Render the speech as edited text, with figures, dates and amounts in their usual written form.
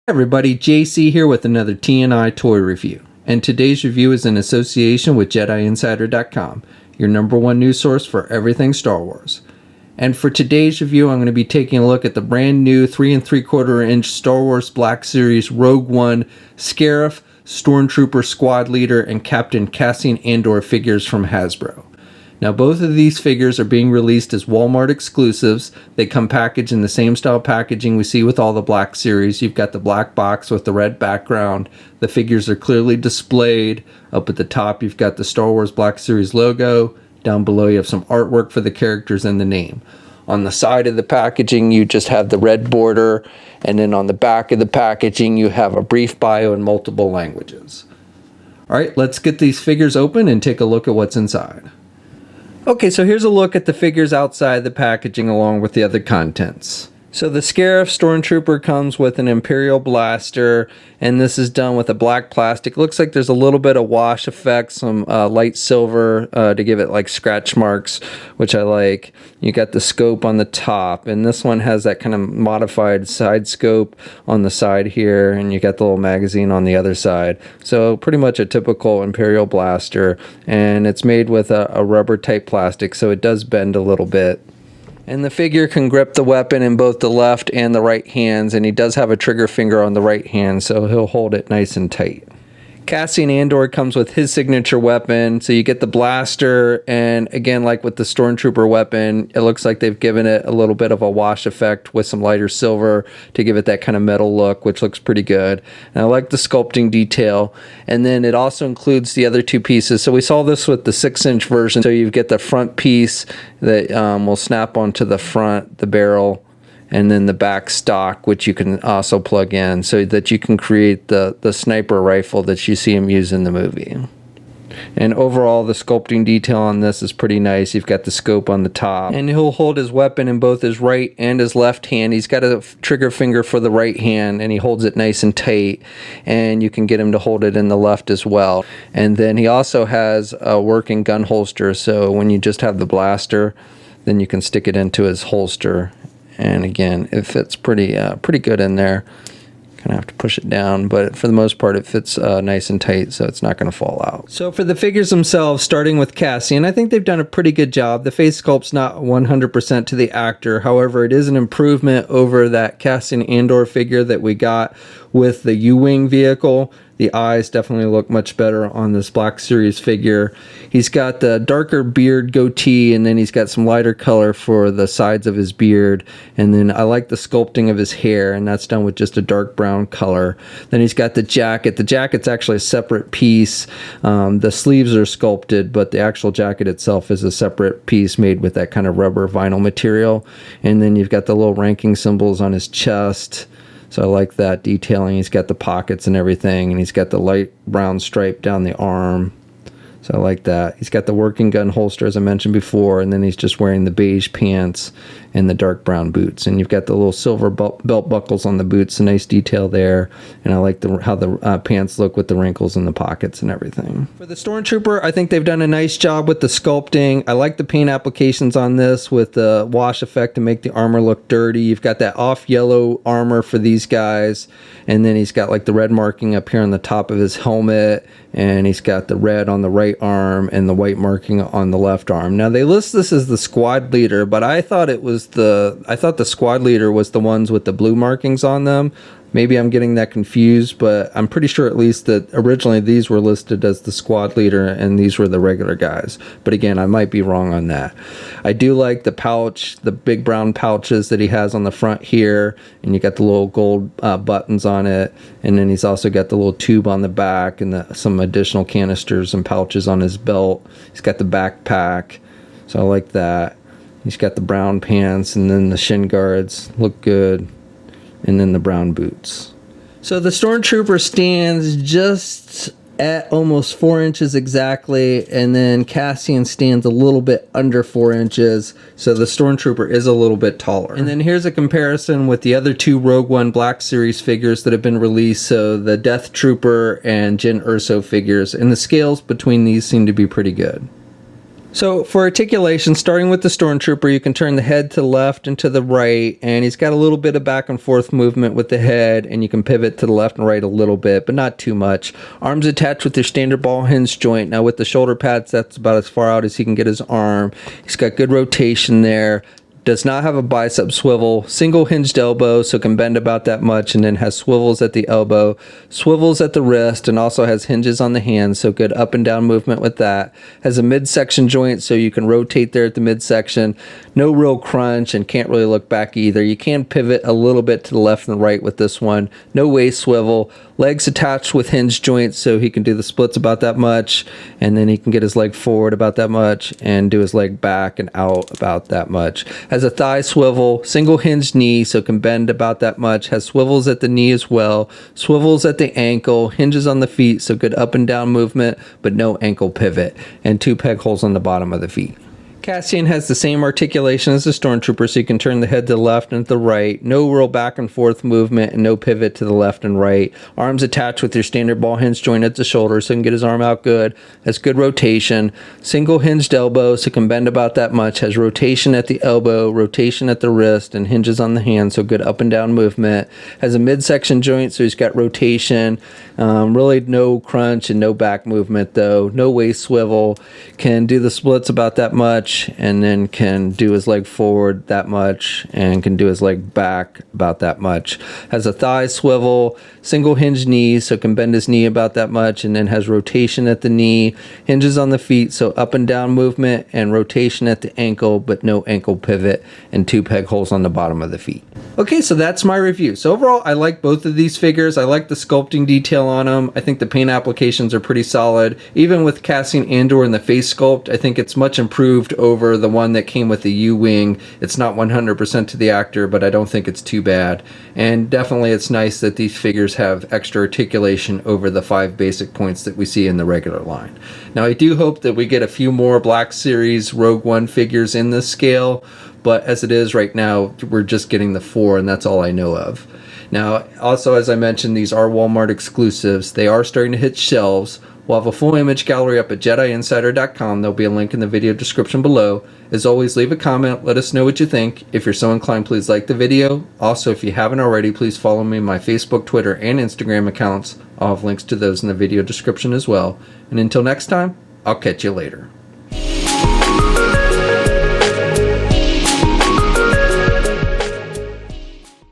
Everybody, JC here with another TNI toy review. And today's review is in association with JediInsider.com, your #1 news source for everything Star Wars. And for today's review, I'm going to be taking a look at the brand new 3 3/4 inch Star Wars Black Series Rogue One Scarif Stormtrooper Squad Leader and Captain Cassian Andor figures from Hasbro. Now both of these figures are being released as Walmart exclusives. They come packaged in the same style packaging we see with all the Black Series. You've got the black box with the red background. The figures are clearly displayed. Up at the top you've got the Star Wars Black Series logo. Down below you have some artwork for the characters and the name. On the side of the packaging you just have the red border, and then on the back of the packaging you have a brief bio in multiple languages. Alright, let's get these figures open and take a look at what's inside. Okay, so here's a look at the figures outside the packaging along with the other contents. So the Scarif Stormtrooper comes with an Imperial Blaster, and this is done with a black plastic. Looks like there's a little bit of wash effect, some light silver to give it like scratch marks, which I like. You got the scope on the top, and this one has that kind of modified side scope on the side here, and you got the little magazine on the other side. So pretty much a typical Imperial Blaster, and it's made with a rubber type plastic, so it does bend a little bit. And the figure can grip the weapon in both the left and the right hands, and he does have a trigger finger on the right hand, so he'll hold it nice and tight. Cassian Andor comes with his signature weapon, so you get the blaster, and again, like with the Stormtrooper weapon, it looks like they've given it a little bit of a wash effect with some lighter silver to give it that kind of metal look, which looks pretty good. And I like the sculpting detail, and then it also includes the other two pieces. So we saw this with the 6-inch version, so you get the front piece that will snap onto the front, the barrel, and then the back stock, which you can also plug in so that you can create the sniper rifle that you see him use in the movie. And overall, the sculpting detail on this is pretty nice. You've got the scope on the top, and he'll hold his weapon in both his right and his left hand. He's got a trigger finger for the right hand, and he holds it nice and tight, and you can get him to hold it in the left as well. And then he also has a working gun holster, so when you just have the blaster, then you can stick it into his holster. And again, it fits pretty good in there. Kind of have to push it down, but for the most part it fits nice and tight, so it's not going to fall out. So for the figures themselves, starting with Cassian, I think they've done a pretty good job. The face sculpt's not 100% to the actor. However, it is an improvement over that Cassian Andor figure that we got with the U-Wing vehicle. The eyes definitely look much better on this Black Series figure. He's got the darker beard goatee, and then he's got some lighter color for the sides of his beard. And then I like the sculpting of his hair, and that's done with just a dark brown color. Then he's got the jacket. The jacket's actually a separate piece. The sleeves are sculpted, but the actual jacket itself is a separate piece made with that kind of rubber vinyl material. And then you've got the little ranking symbols on his chest. So I like that detailing. He's got the pockets and everything, and he's got the light brown stripe down the arm. So I like that. He's got the working gun holster, as I mentioned before, and then he's just wearing the beige pants and the dark brown boots. And you've got the little silver belt buckles on the boots, a nice detail there. And I like how the pants look with the wrinkles in the pockets and everything. For the Stormtrooper, I think they've done a nice job with the sculpting. I like the paint applications on this with the wash effect to make the armor look dirty. You've got that off yellow armor for these guys, and then he's got like the red marking up here on the top of his helmet, and he's got the red on the right arm and the white marking on the left arm. Now they list this as the squad leader, but I thought the squad leader was the ones with the blue markings on them. Maybe I'm getting that confused, but I'm pretty sure at least that originally these were listed as the squad leader and these were the regular guys. But again, I might be wrong on that. I do like the pouch, the big brown pouches that he has on the front here, and you got the little gold buttons on it, and then he's also got the little tube on the back and some additional canisters and pouches on his belt. He's got the backpack, so I like that. He's got the brown pants, and then the shin guards look good, and then the brown boots. So the Stormtrooper stands just at almost 4 inches exactly, and then Cassian stands a little bit under 4 inches, so the Stormtrooper is a little bit taller. And then here's a comparison with the other two Rogue One Black Series figures that have been released, so the Death Trooper and Jyn Erso figures, and the scales between these seem to be pretty good. So for articulation, starting with the Stormtrooper, you can turn the head to the left and to the right, and he's got a little bit of back and forth movement with the head, and you can pivot to the left and right a little bit, but not too much. Arms attached with your standard ball hinge joint. Now with the shoulder pads, that's about as far out as he can get his arm. He's got good rotation there. Does not have a bicep swivel, single hinged elbow, so can bend about that much, and then has swivels at the elbow, swivels at the wrist, and also has hinges on the hands, so good up and down movement with that. Has a midsection joint, so you can rotate there at the midsection. No real crunch, and can't really look back either. You can pivot a little bit to the left and right with this one. No waist swivel. Legs attached with hinge joints, so he can do the splits about that much, and then he can get his leg forward about that much, and do his leg back and out about that much. Has a thigh swivel, single hinged knee, so can bend about that much. Has swivels at the knee as well, swivels at the ankle, hinges on the feet, so good up and down movement, but no ankle pivot, and 2 peg holes on the bottom of the feet. Cassian has the same articulation as the Stormtrooper, so you can turn the head to the left and to the right. No real back and forth movement and no pivot to the left and right. Arms attached with your standard ball hinge joint at the shoulder, so he can get his arm out good. Has good rotation. Single hinged elbow, so can bend about that much. Has rotation at the elbow, rotation at the wrist, and hinges on the hand, so good up and down movement. Has a midsection joint, so he's got rotation. Really no crunch and no back movement though. No waist swivel. Can do the splits about that much, and then can do his leg forward that much, and can do his leg back about that much. Has a thigh swivel, single hinged knee, so can bend his knee about that much, and then has rotation at the knee, hinges on the feet, so up and down movement, and rotation at the ankle, but no ankle pivot, and 2 peg holes on the bottom of the feet. Okay, so that's my review. So overall, I like both of these figures. I like the sculpting detail on them. I think the paint applications are pretty solid. Even with Cassian Andor and the face sculpt, I think it's much improved over the one that came with the U-Wing. It's not 100% to the actor, but I don't think it's too bad. And definitely it's nice that these figures have extra articulation over the 5 basic points that we see in the regular line. Now I do hope that we get a few more Black Series Rogue One figures in this scale, but as it is right now, we're just getting the 4, and that's all I know of. Now, also, as I mentioned, these are Walmart exclusives. They are starting to hit shelves. We'll have a full image gallery up at JediInsider.com. There'll be a link in the video description below. As always, leave a comment. Let us know what you think. If you're so inclined, please like the video. Also, if you haven't already, please follow me on my Facebook, Twitter, and Instagram accounts. I'll have links to those in the video description as well. And until next time, I'll catch you later.